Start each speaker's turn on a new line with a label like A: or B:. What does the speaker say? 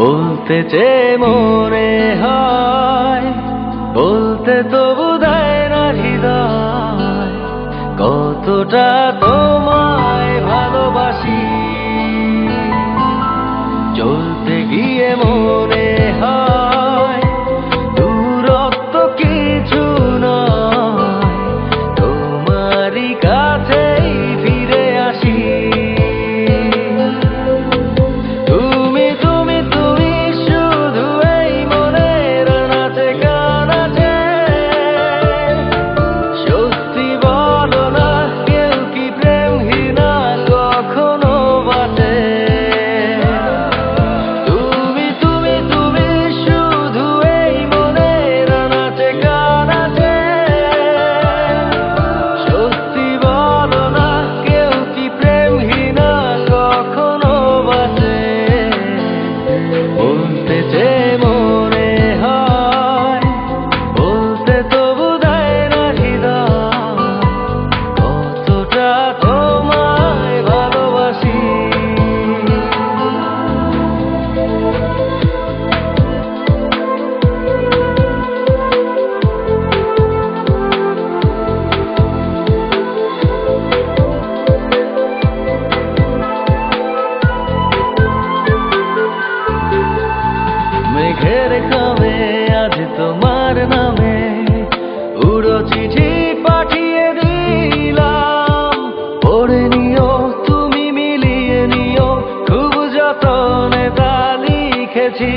A: বলতে চেয়ে মনে হয়, বলতে তবু দেয় না হৃদয়, কতটা তোমায় ভালোবাসি। চলতে গিয়ে মনে হয় দূরত্ব কিছু নয়, তোমারই কাছেই ফিরে আসি। তুমি তুমি তুমি শুধু এই মনের নাচে গানাচে, সত্যি বলো না কেউ কি প্রেমহীনা কখনো বাঁচে? তুমি তুমি তুমি শুধু এই মনের নাচে গানাচে, সত্যি বলো না কেউ কি প্রেমহীনা কখনো বাঁচে? বলতে চেয়ে মনে হয়, বলতে তবু দেয় না হৃদয়, কতটা তোমায় ভালোবাসি। মেঘের খামে আজ তোমার নামে উড়ো চিঠি পাঠিয়ে দিলাম, পড়ে নিও তুমি মিলিয়ে নিও, খুব যতনে তা লিখেছি।